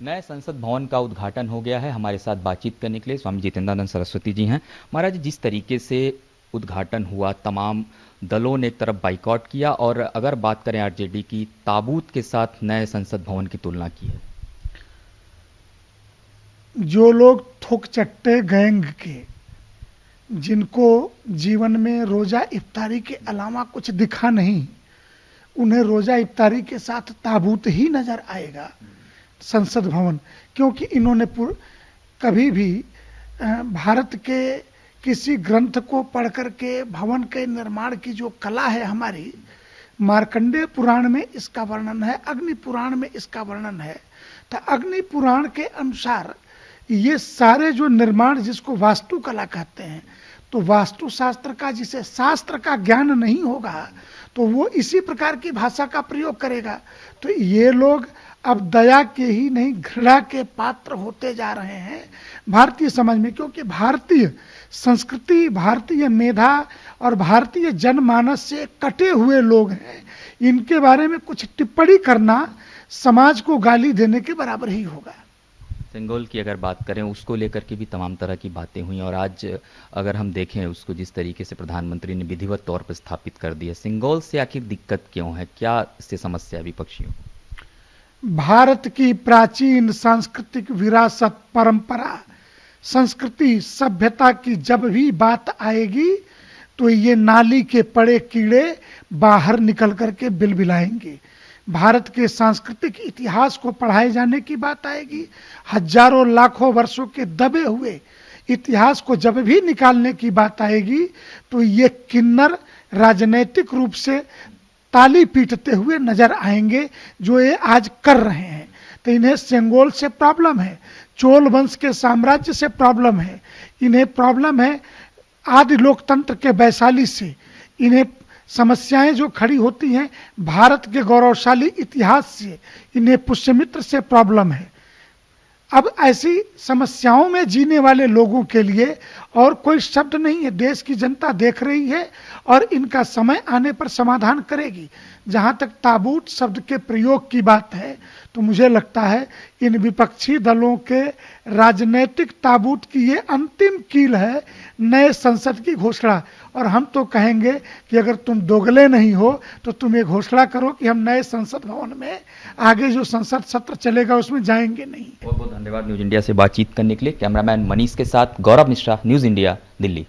नए संसद भवन का उद्घाटन हो गया है। हमारे साथ बातचीत करने के लिए स्वामी जितेंद्रानंद सरस्वती जी हैं। महाराज, जिस तरीके से उद्घाटन हुआ, तमाम दलों ने एक तरफ बाइकआउट किया और अगर बात करें आरजेडी की, ताबूत के साथ नए संसद भवन की तुलना की है। जो लोग थोक चट्टे गैंग के, जिनको जीवन में रोजा इफ्तारी के अलावा कुछ दिखा नहीं, उन्हें रोजा इफ्तारी के साथ ताबूत ही नजर आएगा संसद भवन। क्योंकि इन्होंने कभी भी भारत के किसी ग्रंथ को पढ़ करके भवन के निर्माण की जो कला है हमारी, मार्कंडेय पुराण में इसका वर्णन है, अग्नि पुराण में इसका वर्णन है। तो अग्नि पुराण के अनुसार ये सारे जो निर्माण, जिसको वास्तुकला कहते हैं, तो वास्तु शास्त्र का, जिसे शास्त्र का ज्ञान नहीं होगा तो वो इसी प्रकार की भाषा का प्रयोग करेगा। तो ये लोग अब दया के ही नहीं, घृणा के पात्र होते जा रहे हैं भारतीय समाज में। क्योंकि भारतीय संस्कृति, भारतीय मेधा और भारतीय जनमानस से कटे हुए लोग हैं। इनके बारे में कुछ टिप्पणी करना समाज को गाली देने के बराबर ही होगा। सिंगोल की अगर बात करें, उसको लेकर के भी तमाम तरह की बातें हुई और आज अगर हम देखें उसको, जिस तरीके से प्रधानमंत्री ने विधिवत तौर पर स्थापित कर दिया, सिंगोल से आखिर दिक्कत क्यों है? क्या इससे समस्या विपक्षियों? भारत की प्राचीन सांस्कृतिक विरासत, परंपरा, संस्कृति, सभ्यता की जब भी बात आएगी तो ये नाली के पड़े कीड़े बाहर निकल करके बिलबिलाएंगे। भारत के सांस्कृतिक इतिहास को पढ़ाए जाने की बात आएगी, हजारों लाखों वर्षों के दबे हुए इतिहास को जब भी निकालने की बात आएगी तो ये किन्नर राजनैतिक रूप से ताली पीटते हुए नजर आएंगे, जो ये आज कर रहे हैं। तो इन्हें सेंगोल से प्रॉब्लम है, चोल वंश के साम्राज्य से प्रॉब्लम है, इन्हें प्रॉब्लम है आदि लोकतंत्र के वैशाली से, इन्हें समस्याएं जो खड़ी होती हैं भारत के गौरवशाली इतिहास से, इन्हें पुष्यमित्र से प्रॉब्लम है। अब ऐसी समस्याओं में जीने वाले लोगों के लिए और कोई शब्द नहीं है। देश की जनता देख रही है और इनका समय आने पर समाधान करेगी। जहां तक ताबूत शब्द के प्रयोग की बात है तो मुझे लगता है इन विपक्षी दलों के राजनीतिक ताबूत की ये अंतिम कील है नए संसद की घोषणा। और हम तो कहेंगे कि अगर तुम दोगले नहीं हो तो तुम ये घोषणा करो कि हम नए संसद भवन में आगे जो संसद सत्र चलेगा उसमें जाएंगे नहीं। बहुत बहुत धन्यवाद न्यूज इंडिया से बातचीत करने के लिए। कैमरामैन मनीष के साथ गौरव मिश्रा, न्यूज इंडिया, दिल्ली।